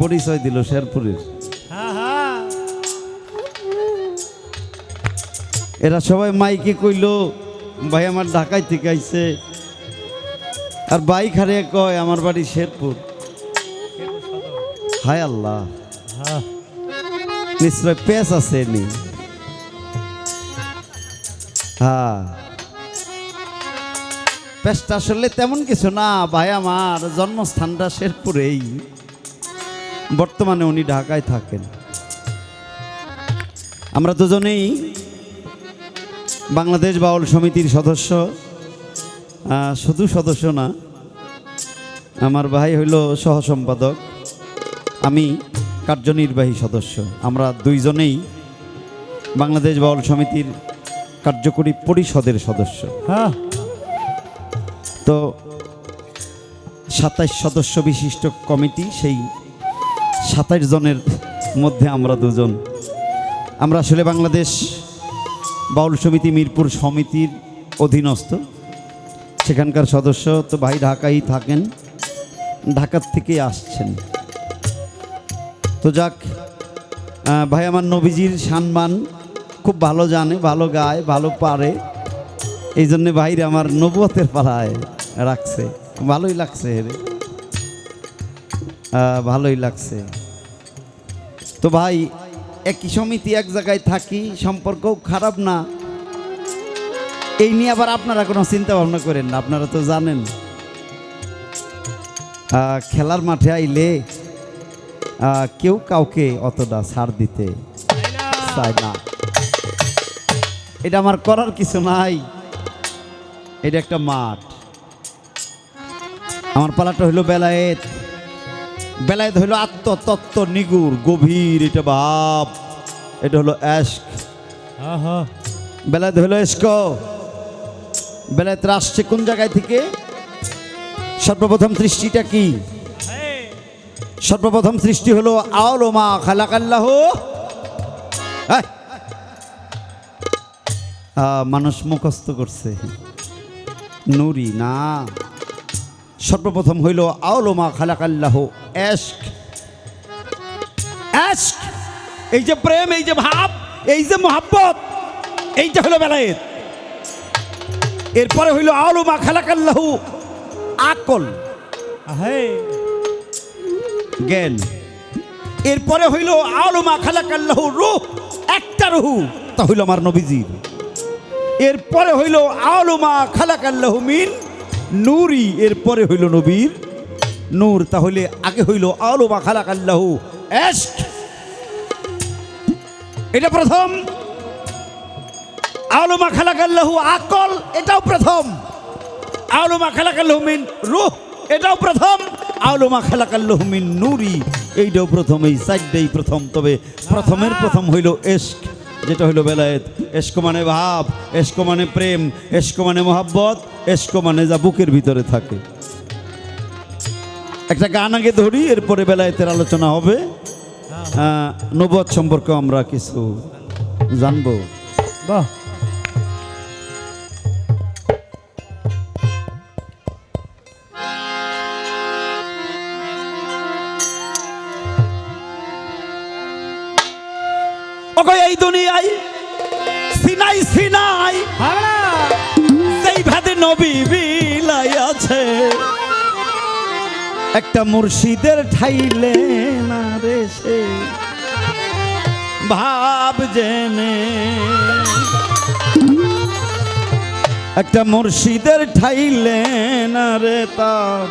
পরিচয় দিল শেরপুরের। এরা সবাই মাইকে কইল ভাই আমার ঢাকায় থেকে আইছে, আর বাইক হারিয়ে কয় আমার বাড়ি শেরপুর। হায় আল্লাহ, নিশ্চয় পেস আছে নি। হ্যাঁ, পেশটা আসলে তেমন কিছু না ভাই, আমার জন্মস্থানটা শেরপুরেই, বর্তমানে উনি ঢাকায় থাকেন। আমরা দুজনেই বাংলাদেশ বাউল সমিতির সদস্য, শুধু সদস্য না, আমার ভাই হইল সহ সম্পাদক, আমি কার্যনির্বাহী সদস্য। আমরা দুইজনেই বাংলাদেশ বাউল সমিতির কার্যকরী পরিষদের সদস্য। হ্যাঁ, তো 27 সদস্য বিশিষ্ট কমিটি, সেই 27 জনের মধ্যে আমরা দুজন। আমরা আসলে বাংলাদেশ বাউল সমিতি মিরপুর সমিতির অধীনস্থ, সেখানকার সদস্য। তো ভাই ঢাকায় থাকেন, ঢাকার থেকে আসছেন। তো যাক, ভাই আমার নবীজির সম্মান খুব ভালো জানে, ভালো গায়, ভালো পারে, এই জন্যে ভাইরে আমার নবুয়তের পাড়ায় রাখছে। ভালোই লাগছে রে, ভালোই লাগছে। তো ভাই একই সমিতি, এক জায়গায় থাকি, সম্পর্কও খারাপ না, এই নিয়ে আবার আপনারা কোনো চিন্তা ভাবনা করেন না। আপনারা তো জানেন খেলার মাঠে আইলে কেউ কাউকে অতটা ছাড় দিতে চায় না। এটা আমার করার কিছু নাই, এটা একটা মাঠ। আমার পালাটা হইল বেলায়েত। বেলায়েত হইল আত্মতত্ত্ব নিগুর গভীর, এটা ভাব, এটা হলো এশক। বেলায়েত হইল এশক। বেলায়েত আসছে কোন জায়গায় থেকে? সর্বপ্রথম সৃষ্টিটা কি? সর্বপ্রথম সৃষ্টি হলো আউয়ালু মা খালাকাল্লাহু। মানুষ মুখস্থ করছে, নুরি না। সর্বপ্রথম হইল আউয়ালু মা খালাকাল্লাহু এশক। এশক, এই যে প্রেম, এই যে ভাব, এই যে মোহাব্বত, এইটা হলো বেলায়েত। এরপরে হইল আউয়ালু মা খালাকাল্লাহু আকল, জ্ঞান। এরপরে হইল আউয়ালু মা খালাকাল্লাহু রূহ, একটা রূহ, তা হইল আমার নবীজির। এরপরে হইল আউয়ালু মা খালাকাল্লাহু মিন নূরি, এরপরে হইল নবীর নূর। তাহলে আগে হইল আউয়ালু মা খালাকাল্লাহু এশক, এটা প্রথম। আউয়ালু মা খালাকাল্লাহু আকল, এটাও প্রথম। আউয়ালু মা খালাকাল্লাহু মিন রূহ, এটাও প্রথম। আউয়ালু মা খালাকাল্লাহু মিন নূরি, এইটাও প্রথম। এই চারটাই প্রথম। তবে প্রথমের প্রথম হইল এশক, যেটা হইল বেলায়েত। এশক মানে ভাব, এশক মানে প্রেম, এশক মানে মোহাব্বত, এশক মানে যা বুকের ভিতরে থাকে। একটা গান আগে ধরি, এরপরে বেলায়েতের আলোচনা হবে। নবুয়ত সম্পর্কে আমরা কিছু জানবো। বাহ, এই দুনিয়ায় সিনাই সিনাই যেই ভাদে নবী বিলাই আছে, একটা মুর্শিদের ঠাইলে না রে সে ভাব জেনে। একটা মুর্শিদের ঠাইলে না রে তার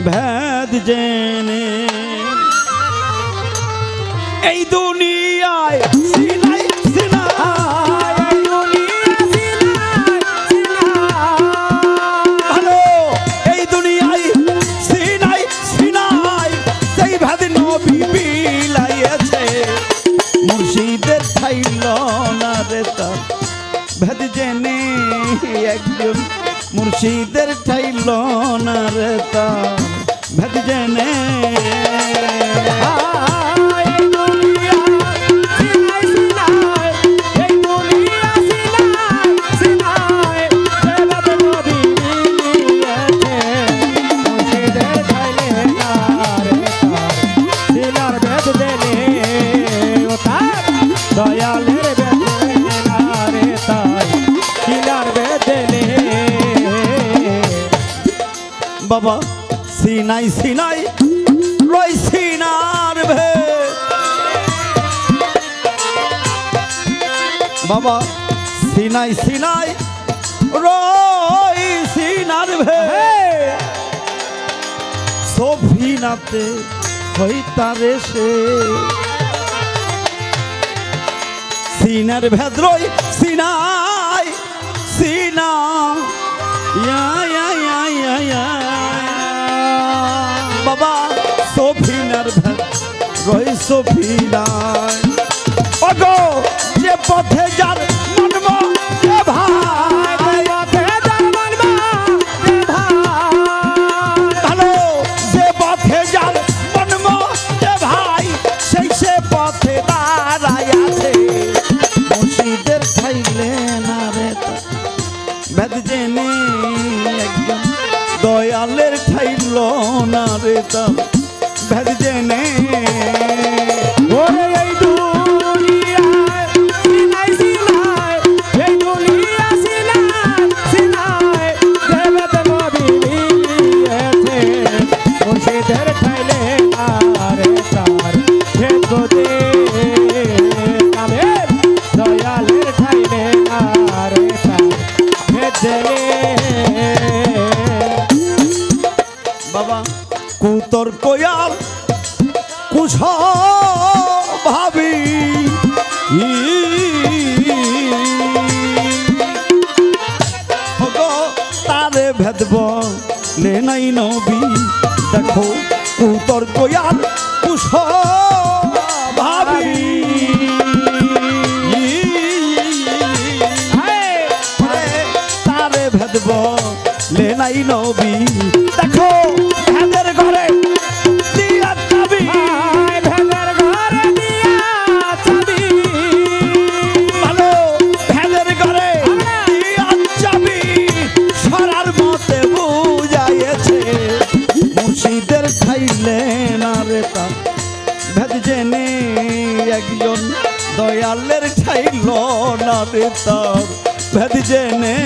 ভেদ জেনে। এই দুনিয়ায় সিনাই সিনাই, ভালো এই দুনিয়ায় সিনাই সিনাই সেই ভাদ নবী বিলাইছে, মুর্শিদের ঠাইল না রে তার ভেদ জেনে। একজন মুর্শিদের ঠাইল না রে তার ভেদ জেনে। সিনার বেদ দেনে ও তার দয়ালের বেদ দেনা রে তাই সিনার বেদ দেনে বাবা সিনাই সিনাই রই সিনার ভেদ বাবা সিনাই সিনাই রই সিনার ভেদ সভিনাতে হইতারে সে সিনার ভেদ রই সিনাই সিনা ইয়া ইয়া ইয়া ইয়া ইয়া বাবা সভিনার ভেদ রই সভিনাই ওগো যে পথে যার মানব যে ভাই পথে যার মানব যে ভাই ভালো যে পথে যার মানব যে ভাই সেই সে পথে দাঁড়ায় আছে মুর্শিদের ঠাইলে না রে ভেদ জেনে একজন দয়ালের ঠাইল না রে ভেদ জেনে ওরে এই দুনিয়ায় সিনাই সিনাই এই দুনিয়া সিনাই সিনাই দেবত নবী মিলিয়েছে মুর্শিদের ঠাইলে আরে তার ভেদ দে কামের দয়ালের ঠাইলে আরে তার ভেদ দেনে বাবা কুতর কয়াল কুছ ভাবি তারে ভেদব লে নাই নবী দেখো কুতর কয়াল কুছ ভাবি তারে ভেদব লে নাই নবী দেখো ভেদের ঘরে দিয়া চাবি ভেদের ঘরে দিয়া চাবি ভালো ভেদের ঘরে দিয়া চাবি সরার মতে বুঝাইছে মুর্শিদের ঠাইলে না রে তা ভেদ জেনে একজন দয়ালের ঠাইল না রে তার ভেদ জেনে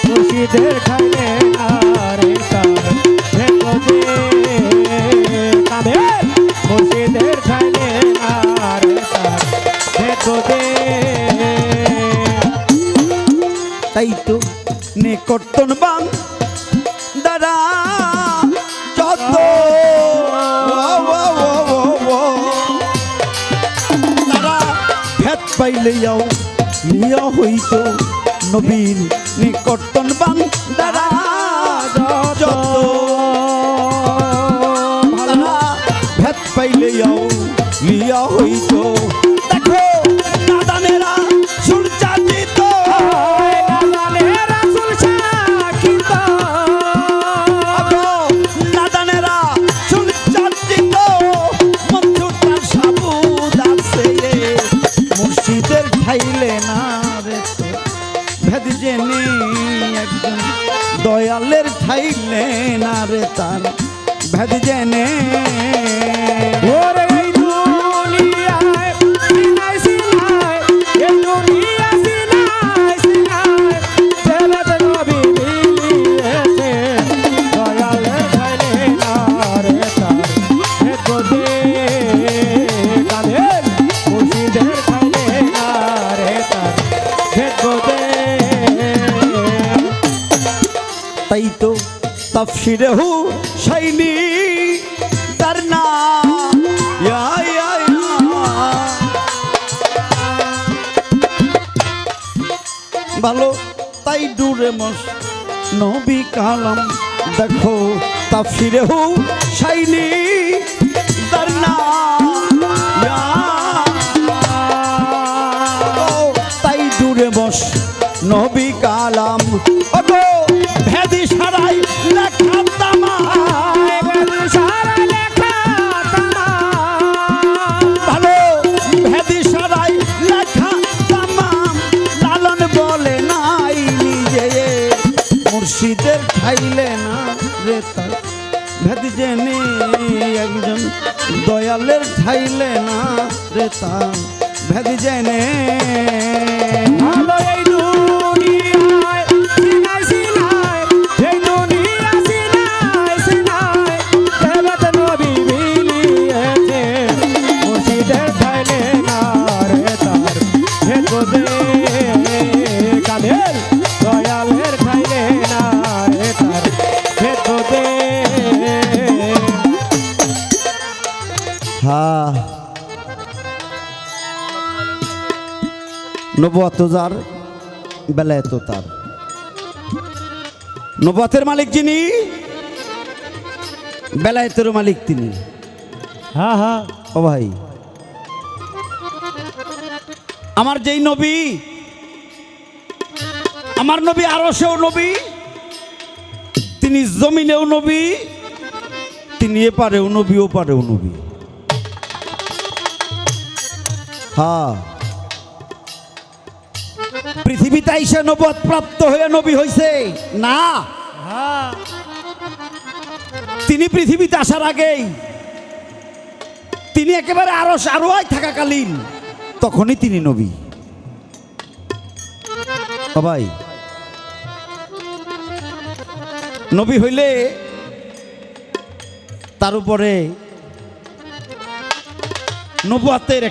মুর্শিদের ঠাইলে আরে তার ভেদ দে কামের মুর্শিদের ঠাইলে আরে তার ভেদ দে তাই তো নিকটন বাং দাদা যত তারা ভেদ পাইলে যাও নিয়া হইত নবীর নিকটন বাং দাদা যত তারা ভেদ পাইলে যাও নিয়া হইত দেখো নাদানেরা সুরচাচিত নাদানেরা সুরচাচিত মঞ্চুটা সাবুদ আছে মুর্শিদের ঠাইলে না রে ভেদ জেনে একজন দয়ালের ঠাইলে না রে তার ভেদ জেনে ওরে এই দুনিয়ায় সিনাই সিনাই এই দুনিয়া সিনাই সিনাই দেবত নবী মিলিয়েছে দয়ালের ঠাইলে আরে তার ভেদ দে কামের মুর্শিদের ঠাইলে আরে তার ভেদ দে তাই তো তাফসিরে হু শাইনি তার না ইয়া ইয়া ইয়া। ভালো তাই ডুরে মস নবী কালাম দেখো তাফসিরে হু শাইনি তার না ইয়া। ও তাই ডুরে মস নবী কালাম ওগো ভেদি সারাই লেখা তামা সারা লেখা তামা ভেদ জেনে একজন দয়ালের ঠাইলে না রে তার ভেদ জেনে ভালো এই দুনিয়ায় সিনাই সিনাই এই দুনিয়া সিনাই সিনাই দেবত নবী বিলিয়েছে মুর্শিদের ঠাইলে না রে তার ভেদ বোঝে কাদের দয়ালের ঠাইলে না রে তার ভেদ বোঝে হ্যাঁ নবুয়াত যার বেলায়েত তার নবুয়াতের মালিক যিনি বেলায়েতের মালিক তিনি হ্যাঁ হ্যাঁ ও ভাই আমার যেই নবী আমার নবী আরশেও নবী তিনি জমিনেও নবী তিনি এপারেও নবী ওপারেও নবী হ্যাঁ পৃথিবীতে আইসা নবুয়ত প্রাপ্ত হয়ে নবী হইছে না হ্যাঁ তিনি পৃথিবীতে আসার আগেই তিনি একেবারে আরোয় থাকাকালীন তখনই তিনি নবী ও ভাই নবী হইলে তার উপরে নবুয়তের